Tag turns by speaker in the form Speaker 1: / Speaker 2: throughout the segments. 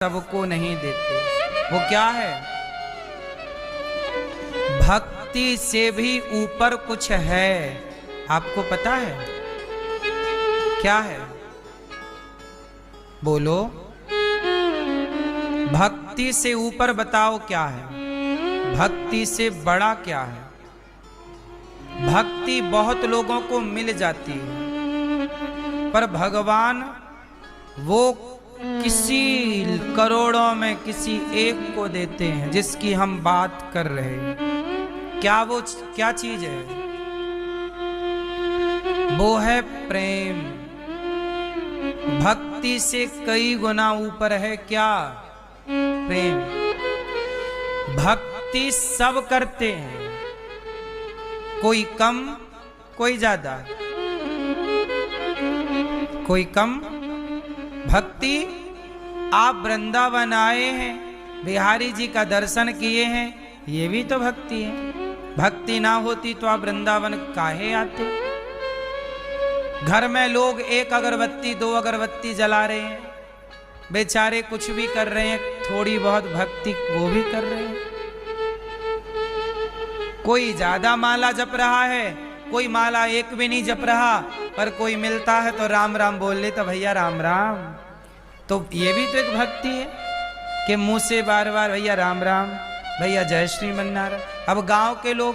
Speaker 1: सबको नहीं देते। वो क्या है? भक्ति से भी ऊपर कुछ है। आपको पता है क्या है? बोलो। भक्ति से ऊपर बताओ क्या है? भक्ति से बड़ा क्या है? भक्ति बहुत लोगों को मिल जाती है, पर भगवान वो किसी करोड़ों में किसी एक को देते हैं जिसकी हम बात कर रहे हैं। क्या चीज है? वो है प्रेम। भक्ति से कई गुना ऊपर है क्या? प्रेम। भक्ति सब करते हैं, कोई कम कोई ज्यादा, कोई कम। भक्ति आप वृंदावन आए हैं, बिहारी जी का दर्शन किए हैं, ये भी तो भक्ति है। भक्ति ना होती तो आप वृंदावन काहे आते? घर में लोग एक अगरबत्ती दो अगरबत्ती जला रहे हैं, बेचारे कुछ भी कर रहे हैं, थोड़ी बहुत भक्ति वो भी कर रहे हैं। कोई ज्यादा माला जप रहा है, कोई माला एक भी नहीं जप रहा, पर कोई मिलता है तो राम राम बोल ले तो भैया राम राम। तो ये भी तो एक भक्ति है कि मुंह से बार बार भैया राम राम, भैया जय श्री मन्नारायण। अब गांव के लोग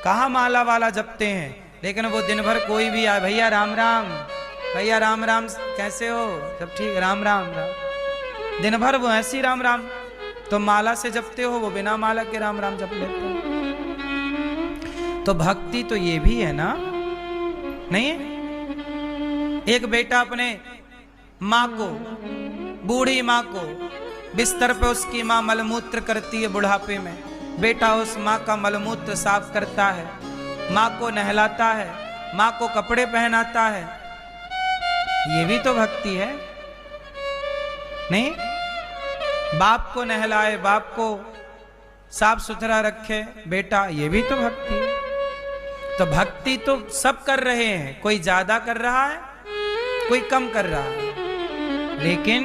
Speaker 1: कहाँ माला वाला जपते हैं, लेकिन वो दिन भर कोई भी आए भैया राम राम, भैया राम राम, कैसे हो, सब ठीक, राम राम राम। दिन भर वो ऐसी राम राम। तो माला से जपते हो, वो बिना माला के राम राम जप लेते हैं। तो भक्ति तो ये भी है ना? नहीं है? एक बेटा अपने माँ को, बूढ़ी माँ को, बिस्तर पे उसकी माँ मलमूत्र करती है बुढ़ापे में, बेटा उस माँ का मलमूत्र साफ करता है, माँ को नहलाता है, माँ को कपड़े पहनाता है। ये भी तो भक्ति है, नहीं? बाप को नहलाए, बाप को साफ सुथरा रखे बेटा, ये भी तो भक्ति है। तो भक्ति तो सब कर रहे हैं, कोई ज्यादा कर रहा है, कोई कम कर रहा है, लेकिन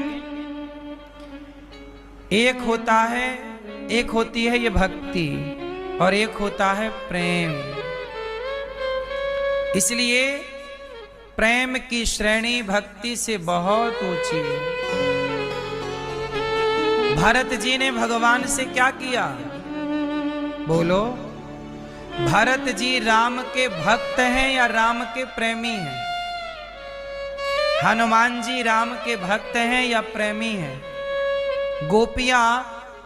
Speaker 1: एक होता है, एक होती है ये भक्ति और एक होता है प्रेम। इसलिए प्रेम की श्रेणी भक्ति से बहुत ऊंची है। भरत जी ने भगवान से क्या किया? बोलो। भरत जी राम के भक्त हैं या राम के प्रेमी हैं? हनुमान जी राम के भक्त हैं या प्रेमी हैं? गोपियां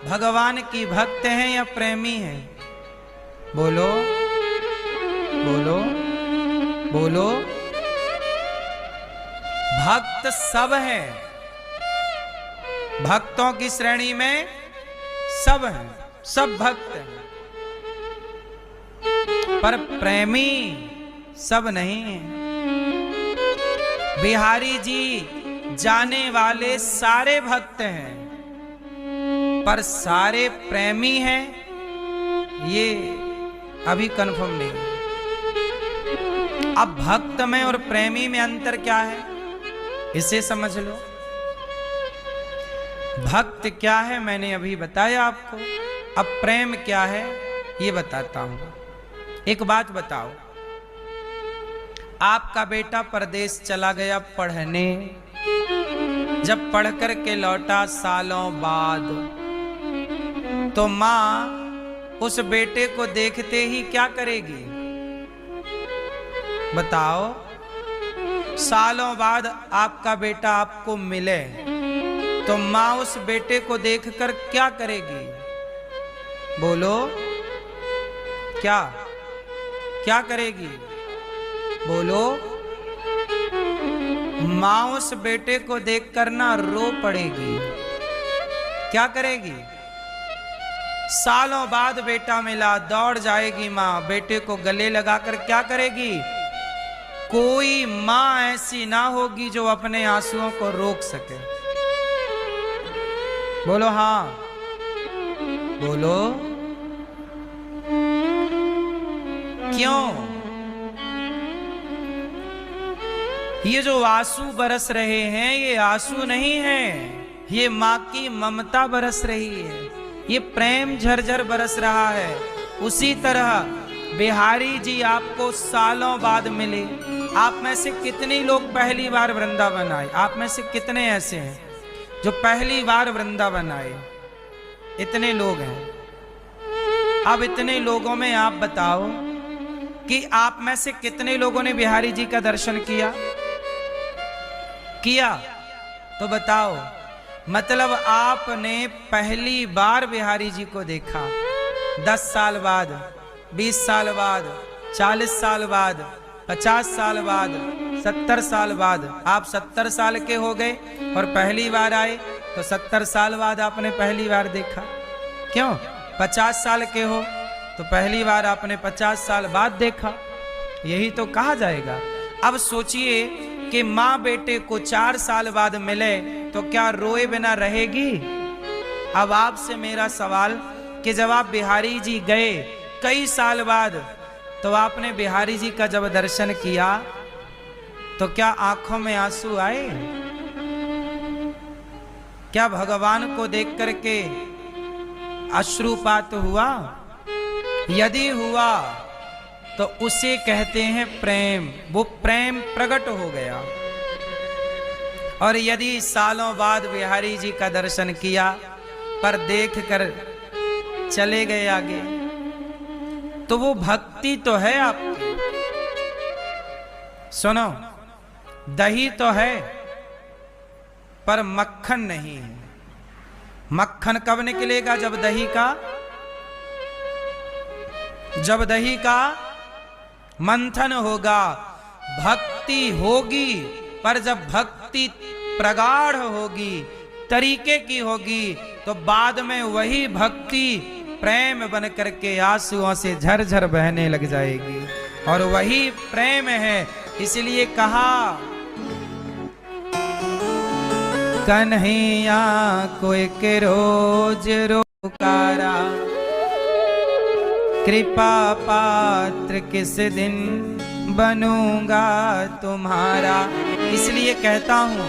Speaker 1: भगवान की भक्त हैं या प्रेमी हैं? बोलो बोलो बोलो। भक्त सब हैं, भक्तों की श्रेणी में सब हैं, सब भक्त हैं, पर प्रेमी सब नहीं है। बिहारी जी जाने वाले सारे भक्त हैं, पर सारे प्रेमी हैं ये अभी कंफर्म नहीं। अब भक्त में और प्रेमी में अंतर क्या है, इसे समझ लो। भक्त क्या है मैंने अभी बताया आपको, अब प्रेम क्या है ये बताता हूं। एक बात बताओ, आपका बेटा परदेश चला गया पढ़ने, जब पढ़ कर के लौटा सालों बाद, तो मां उस बेटे को देखते ही क्या करेगी? बताओ। सालों बाद आपका बेटा आपको मिले तो मां उस बेटे को देखकर क्या करेगी? बोलो। क्या क्या करेगी? बोलो। मां उस बेटे को देखकर ना रो पड़ेगी। क्या करेगी? सालों बाद बेटा मिला, दौड़ जाएगी मां, बेटे को गले लगाकर क्या करेगी? कोई मां ऐसी ना होगी जो अपने आंसुओं को रोक सके। बोलो हां, बोलो। क्यों? ये जो आंसू बरस रहे हैं ये आंसू नहीं है, ये माँ की ममता बरस रही है, ये प्रेम झरझर बरस रहा है। उसी तरह बिहारी जी आपको सालों बाद मिले। आप में से कितने लोग पहली बार वृंदावन आए? आप में से कितने ऐसे हैं जो पहली बार वृंदावन आए? इतने लोग हैं। अब इतने लोगों में आप बताओ कि आप में से कितने लोगों ने बिहारी जी का दर्शन किया? तो बताओ। मतलब आपने पहली बार बिहारी जी को देखा 10 साल बाद, 20 साल बाद, 40 साल बाद, 50 साल बाद, 70 साल बाद। आप 70 साल के हो गए और पहली बार आए, तो 70 साल बाद आपने पहली बार देखा। क्यों? 50 साल के हो तो पहली बार आपने 50 साल बाद देखा। यही तो कहा जाएगा। अब सोचिए कि माँ बेटे को 4 साल बाद मिले तो क्या रोए बिना रहेगी? अब आपसे मेरा सवाल कि जब आप बिहारी जी गए कई साल बाद, तो आपने बिहारी जी का जब दर्शन किया तो क्या आंखों में आंसू आए? क्या भगवान को देख करके अश्रुपात हुआ? यदि हुआ तो उसे कहते हैं प्रेम। वो प्रेम प्रकट हो गया। और यदि सालों बाद बिहारी जी का दर्शन किया पर देख कर चले गए आगे, तो वो भक्ति तो है आपकी। सुनो, दही तो है पर मक्खन नहीं है। मक्खन कब निकलेगा? जब दही का मंथन होगा। भक्ति होगी, पर जब भक्ति प्रगाढ़ होगी, तरीके की होगी, तो बाद में वही भक्ति प्रेम बन करके आंसुओं से झरझर बहने लग जाएगी। और वही प्रेम है। इसलिए कहा कन्हैया को एक रोज रोकारा, कृपा पात्र किस दिन बनूंगा तुम्हारा। इसलिए कहता हूं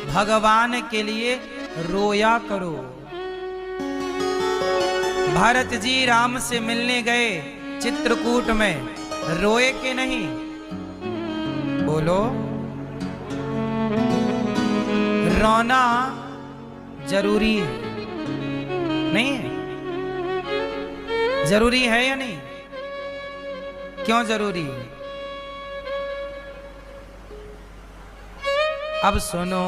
Speaker 1: भगवान के लिए रोया करो। भरत जी राम से मिलने गए चित्रकूट में, रोए कि नहीं? बोलो। रोना जरूरी है नहीं है? जरूरी है या नहीं? क्यों जरूरी है? अब सुनो।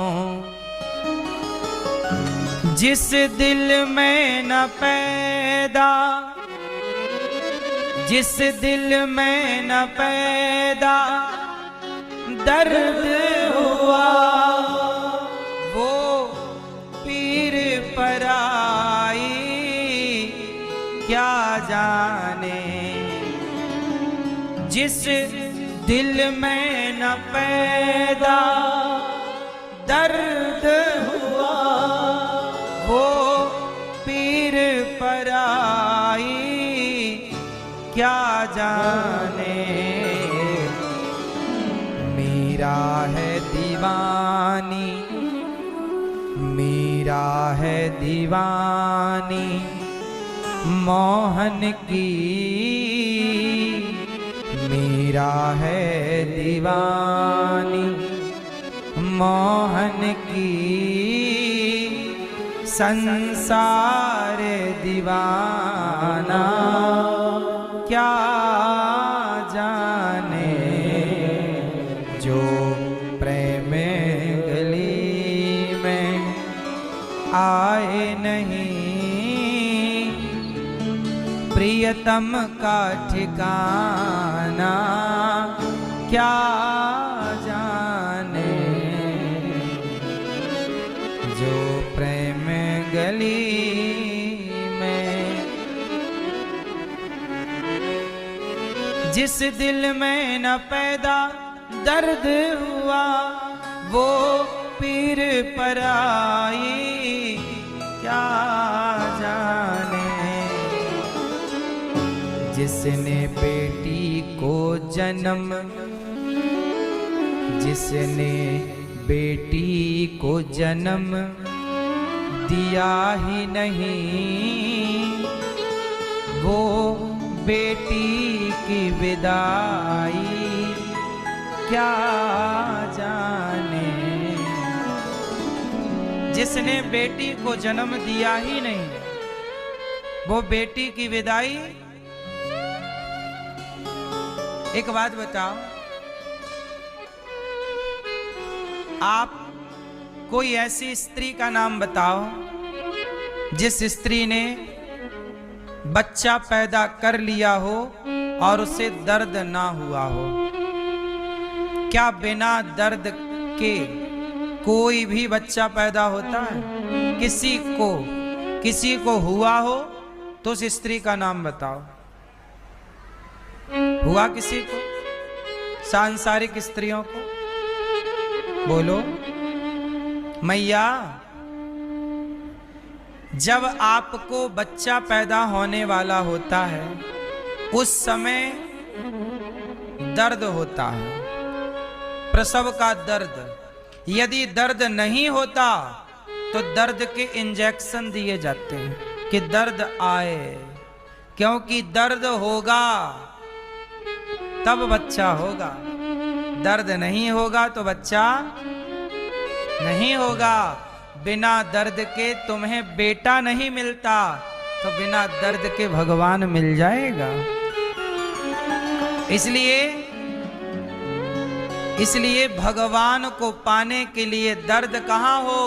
Speaker 1: जिस दिल में न पैदा, जिस दिल में न पैदा दर्द हुआ, वो पीर पराई क्या जाने। जिस दिल में न पैदा दर्द हुआ, वो पीर पराई क्या जाने। मीरा है दीवानी, मीरा है दीवानी मोहन की, मीरा है दीवानी मोहन की। संसार दीवाना क्या जाने, जो प्रेम गली में आए नहीं, प्रियतम का ठिकाना क्या जाने। जो प्रेम गली में, जिस दिल में न पैदा दर्द हुआ, वो पीर पराई क्या जाने। जिसने बेटी को जन्म, जिसने बेटी को जन्म दिया ही नहीं वो बेटी की विदाई क्या जाने। जिसने बेटी को जन्म दिया ही नहीं वो बेटी की विदाई। एक बात बताओ, आप कोई ऐसी स्त्री का नाम बताओ जिस स्त्री ने बच्चा पैदा कर लिया हो और उसे दर्द ना हुआ हो। क्या बिना दर्द के कोई भी बच्चा पैदा होता है? किसी को हुआ हो तो उस स्त्री का नाम बताओ। हुआ किसी को? सांसारिक स्त्रियों को बोलो। मैया, जब आपको बच्चा पैदा होने वाला होता है उस समय दर्द होता है, प्रसव का दर्द। यदि दर्द नहीं होता तो दर्द के इंजेक्शन दिए जाते हैं कि दर्द आए, क्योंकि दर्द होगा तब बच्चा होगा। दर्द नहीं होगा तो बच्चा नहीं होगा। बिना दर्द के तुम्हें बेटा नहीं मिलता तो बिना दर्द के भगवान मिल जाएगा। इसलिए भगवान को पाने के लिए दर्द कहाँ हो?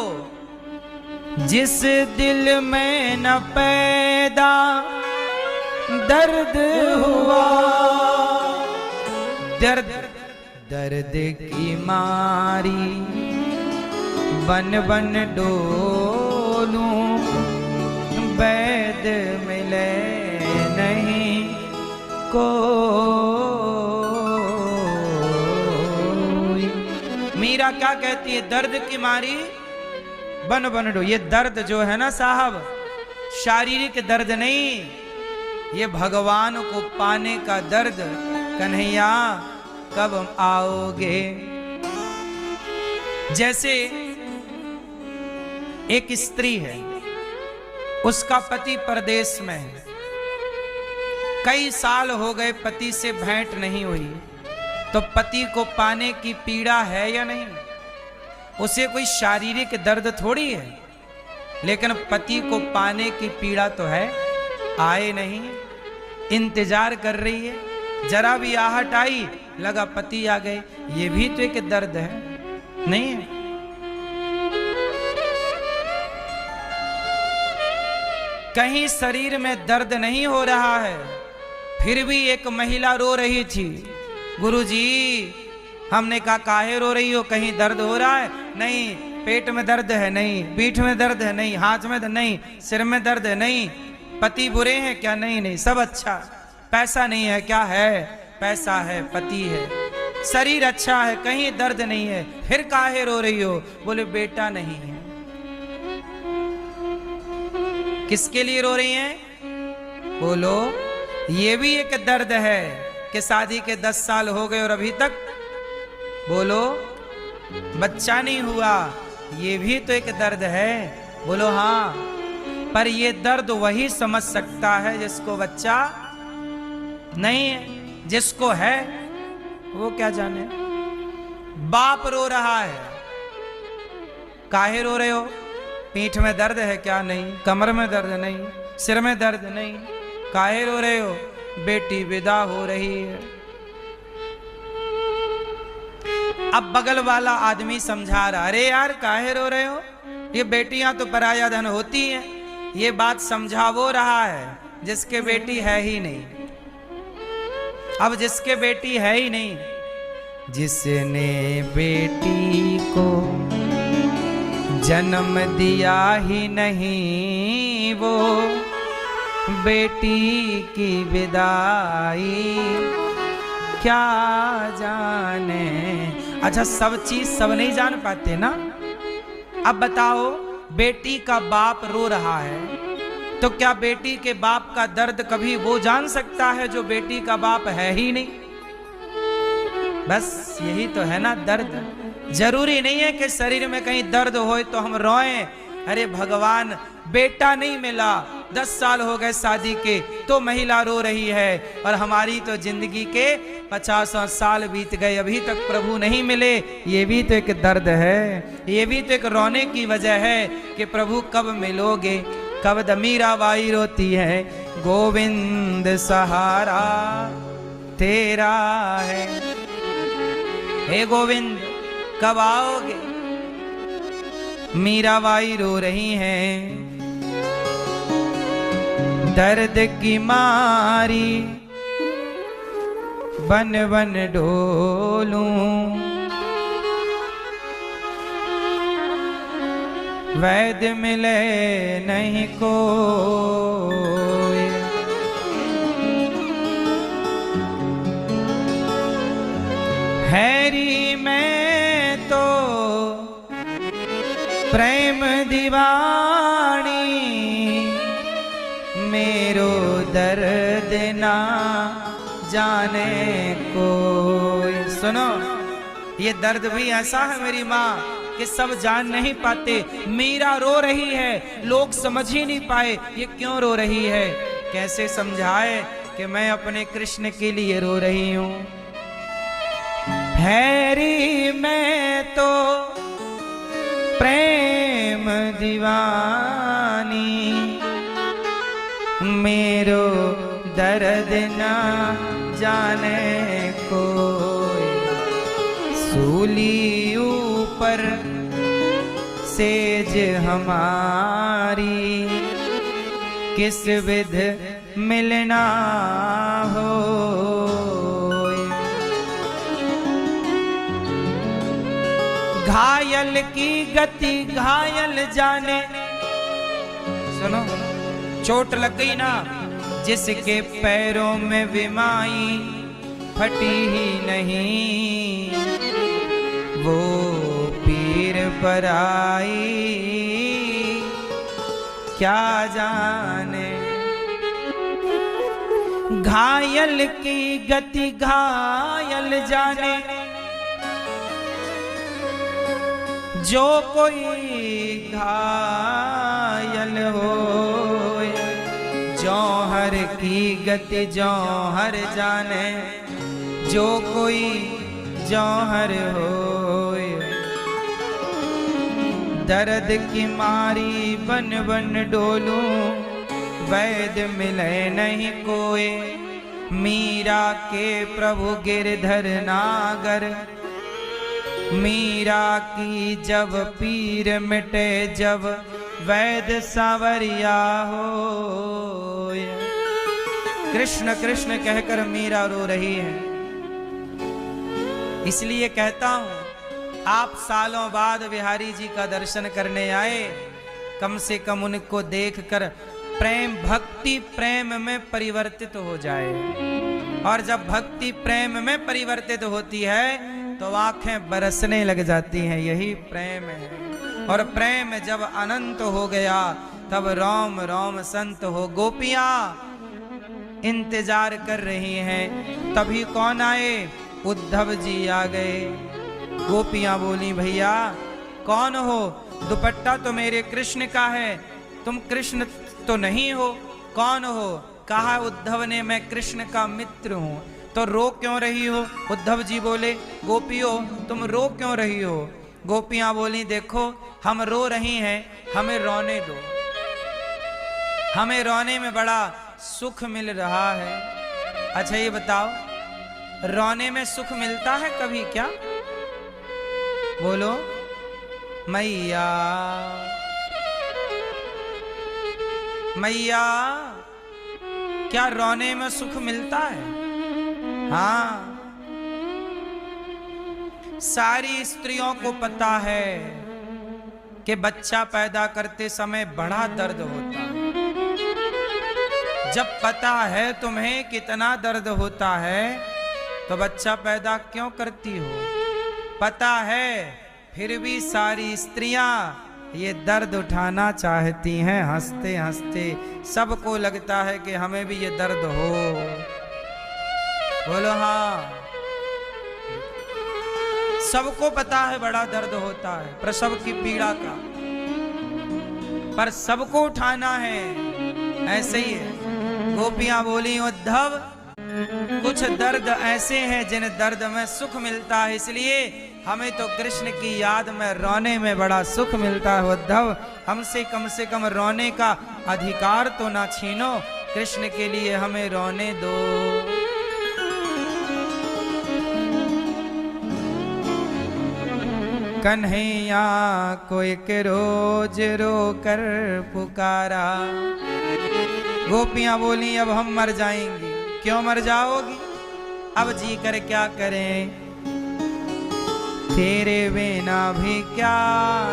Speaker 1: जिस दिल में न पैदा दर्द हुआ, दर्द की मारी बन बन डोलूं, वैद मिले नहीं कोई। मीरा क्या कहती है? दर्द की मारी बन बन डो। ये दर्द जो है ना साहब, शारीरिक दर्द नहीं, ये भगवान को पाने का दर्द। कन्हैया कब आओगे? जैसे एक स्त्री है, उसका पति परदेश में है, कई साल हो गए पति से भेंट नहीं हुई, तो पति को पाने की पीड़ा है या नहीं? उसे कोई शारीरिक दर्द थोड़ी है, लेकिन पति को पाने की पीड़ा तो है। आए नहीं, इंतजार कर रही है, जरा भी आहट आई लगा पति आ गए। ये भी तो एक दर्द है, नहीं है? कहीं शरीर में दर्द नहीं हो रहा है, फिर भी एक महिला रो रही थी। गुरुजी, हमने कहा काहे रो रही हो? कहीं दर्द हो रहा है? नहीं। पेट में दर्द है? नहीं। पीठ में दर्द है? नहीं। हाथ में दर्द? नहीं। सिर में दर्द है? नहीं। पति बुरे हैं क्या? नहीं नहीं, सब अच्छा। पैसा नहीं है क्या? है, पैसा है, पति है, शरीर अच्छा है, कहीं दर्द नहीं है, फिर काहे रो रही हो? बोले बेटा नहीं है। किसके लिए रो रही हैं? बोलो। ये भी एक दर्द है कि शादी के 10 साल हो गए और अभी तक बोलो बच्चा नहीं हुआ। ये भी तो एक दर्द है। बोलो हाँ। पर ये दर्द वही समझ सकता है जिसको बच्चा नहीं है। जिसको है वो क्या जाने। बाप रो रहा है, काहे रो रहे हो? पीठ में दर्द है क्या? नहीं। कमर में दर्द? नहीं। सिर में दर्द? नहीं। काहे रो रहे हो? बेटी विदा हो रही है। अब बगल वाला आदमी समझा रहा, अरे यार काहे रो रहे हो? ये बेटियां तो पराया धन होती हैं। ये बात समझा वो रहा है जिसके बेटी है ही नहीं। अब जिसके बेटी है ही नहीं, जिसने बेटी को जन्म दिया ही नहीं वो बेटी की विदाई क्या जाने। अच्छा, सब चीज सब नहीं जान पाते ना। अब बताओ, बेटी का बाप रो रहा है तो क्या बेटी के बाप का दर्द कभी वो जान सकता है जो बेटी का बाप है ही नहीं? बस यही तो है ना दर्द। जरूरी नहीं है कि शरीर में कहीं दर्द हो तो हम रोएं, अरे भगवान, बेटा नहीं मिला, 10 साल हो गए शादी के तो महिला रो रही है, और हमारी तो जिंदगी के 50 साल बीत गए, अभी तक प्रभु नहीं मिले। ये भी तो एक दर्द है, ये भी तो एक रोने की वजह है कि प्रभु कब मिलोगे, कब। मीराबाई रोती है, गोविंद सहारा तेरा है, हे गोविंद कब आओगे। मीराबाई रो रही हैं, दर्द की मारी बन बन डोलूं, वैद्य मिले नहीं कोई, हैरी मैं तो प्रेम दीवानी, मेरो दर्द ना जाने कोई। सुनो, ये दर्द भी ऐसा है मेरी माँ कि सब जान नहीं पाते। मीरा रो रही है, लोग समझ ही नहीं पाए ये क्यों रो रही है। कैसे समझाए कि मैं अपने कृष्ण के लिए रो रही हूँ। हैरी मैं तो प्रेम दीवानी, मेरो दर्द ना जाने कोई, सूली ऊपर सेज हमारी, किस विध मिलना हो। घायल की गति घायल जाने, सुनो, चोट लग गई ना, जिसके पैरों में विमाई फटी ही नहीं, वो पीर पर आई क्या जाने। घायल की गति घायल जाने, जो कोई घायल हो, जौहर की गति जौहर जाने, जो कोई जौहर हो। दर्द की मारी बन बन डोलूं, वैद्य मिले नहीं कोई, मीरा के प्रभु गिरधर नागर, मीरा की जब पीर मिटे, जब वैद्य सांवरिया हो। कृष्ण कृष्ण कहकर मीरा रो रही है। इसलिए कहता हूं, आप सालों बाद बिहारी जी का दर्शन करने आए, कम से कम उनको देखकर प्रेम भक्ति प्रेम में परिवर्तित हो जाए। और जब भक्ति प्रेम में परिवर्तित होती है तो आंखें बरसने लग जाती हैं, यही प्रेम है। और प्रेम जब अनंत हो गया तब रोम रोम संत हो। गोपियां इंतजार कर रही हैं, तभी कौन आए? उद्धव जी आ गए। गोपियां बोली, भैया कौन हो? दुपट्टा तो मेरे कृष्ण का है, तुम कृष्ण तो नहीं हो, कौन हो? कहा उद्धव ने, मैं कृष्ण का मित्र हूं। तो रो क्यों रही हो? उद्धव जी बोले, गोपियों तुम रो क्यों रही हो? गोपियां बोली, देखो हम रो रही हैं, हमें रोने दो, हमें रोने में बड़ा सुख मिल रहा है। अच्छा ये बताओ, रोने में सुख मिलता है कभी क्या? बोलो मैया, मैया क्या रोने में सुख मिलता है? हाँ, सारी स्त्रियों को पता है कि बच्चा पैदा करते समय बड़ा दर्द होता है। जब पता है तुम्हें कितना दर्द होता है तो बच्चा पैदा क्यों करती हो? पता है, फिर भी सारी स्त्रियां ये दर्द उठाना चाहती हैं। हंसते हंसते सबको लगता है कि हमें भी ये दर्द हो। बोलो हाँ, सबको पता है बड़ा दर्द होता है प्रसव की पीड़ा का। पर सबको उठाना है। ऐसे ही है। गोपियां बोली उद्धव कुछ दर्द ऐसे हैं जिन दर्द में सुख मिलता है, इसलिए हमें तो कृष्ण की याद में रोने में बड़ा सुख मिलता है। उद्धव हमसे कम से कम रोने का अधिकार तो ना छीनो, कृष्ण के लिए हमें रोने दो। कन्हैया को एक रोज रो कर पुकारा। गोपियां बोली अब हम मर जाएंगी। क्यों मर जाओगी? अब जी कर क्या करें, तेरे बिना भी क्या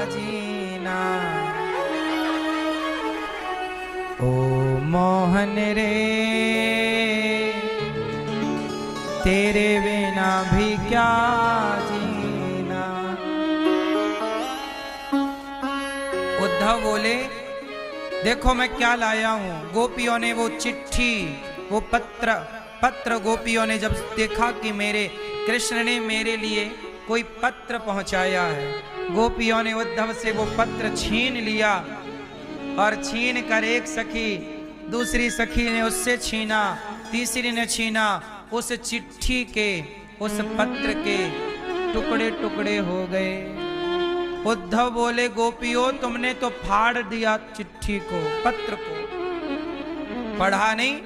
Speaker 1: जीना। ओ मोहन रे तेरे बिना भी क्या जीना। उद्धव बोले देखो मैं क्या लाया हूं। गोपियों ने वो चिट्ठी, वो पत्र गोपियों ने जब देखा कि मेरे कृष्ण ने मेरे लिए कोई पत्र पहुंचाया है, गोपियों ने उद्धव से वो पत्र छीन लिया और छीन कर एक सखी दूसरी सखी ने उससे छीना, तीसरी ने छीना। उस चिट्ठी के, उस पत्र के टुकड़े टुकड़े हो गए। उद्धव बोले गोपियों तुमने तो फाड़ दिया चिट्ठी को, पत्र को, पढ़ा नहीं।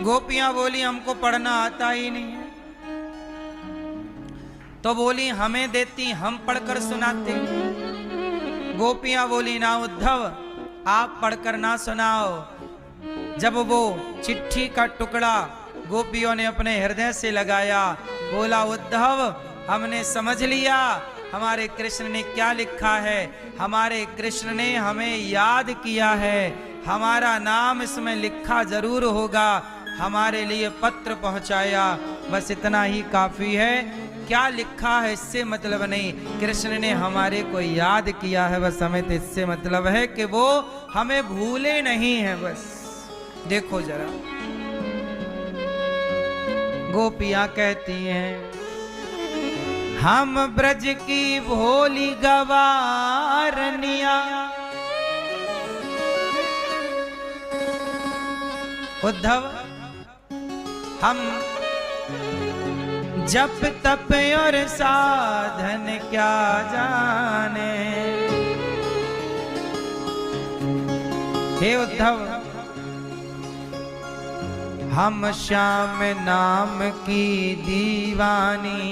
Speaker 1: गोपियां बोली हमको पढ़ना आता ही नहीं है। तो बोली हमें देती, हम पढ़कर सुनाते। गोपियां बोली ना उद्धव आप पढ़कर ना सुनाओ। जब वो चिट्ठी का टुकड़ा गोपियों ने अपने हृदय से लगाया, बोला उद्धव हमने समझ लिया हमारे कृष्ण ने क्या लिखा है। हमारे कृष्ण ने हमें याद किया है, हमारा नाम इसमें लिखा जरूर होगा, हमारे लिए पत्र पहुंचाया, बस इतना ही काफी है। क्या लिखा है इससे मतलब नहीं, कृष्ण ने हमारे को याद किया है, बस हमें तो इससे मतलब है कि वो हमें भूले नहीं है। बस देखो जरा गोपियां कहती हैं हम ब्रज की भोली गवारनिया। उद्धव हम जप तप और साधन क्या जाने। हे उद्धव हम श्याम नाम की दीवानी,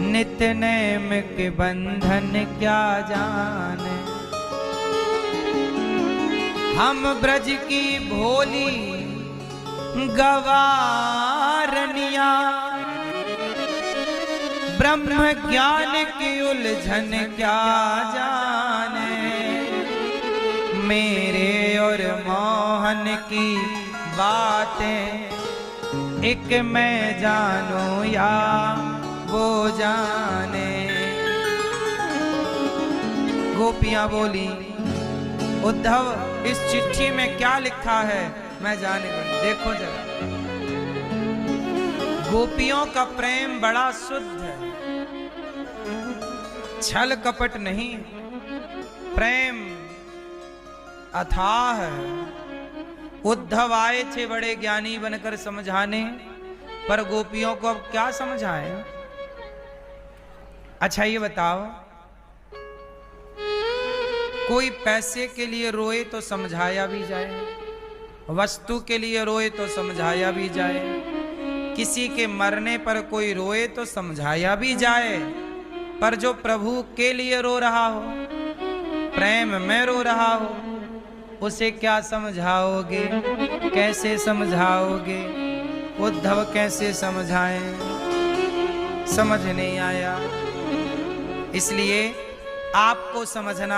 Speaker 1: नित्य नेम के बंधन क्या जाने। हम ब्रज की भोली गवारनिया, ब्रह्म ज्ञान की उलझन क्या जाने। मेरे और मोहन की बातें एक मैं जानूं या वो जाने। गोपियां बोली उद्धव इस चिट्ठी में क्या लिखा है मैं जाने को। देखो जरा गोपियों का प्रेम बड़ा शुद्ध है, छल कपट नहीं, प्रेम अथाह है। उद्धव आए थे बड़े ज्ञानी बनकर समझाने, पर गोपियों को अब क्या समझाए। अच्छा ये बताओ कोई पैसे के लिए रोए तो समझाया भी जाए, वस्तु के लिए रोए तो समझाया भी जाए, किसी के मरने पर कोई रोए तो समझाया भी जाए, पर जो प्रभु के लिए रो रहा हो, प्रेम में रो रहा हो, उसे क्या समझाओगे, कैसे समझाओगे। उद्धव कैसे समझाएं, समझ नहीं आया। इसलिए आपको समझना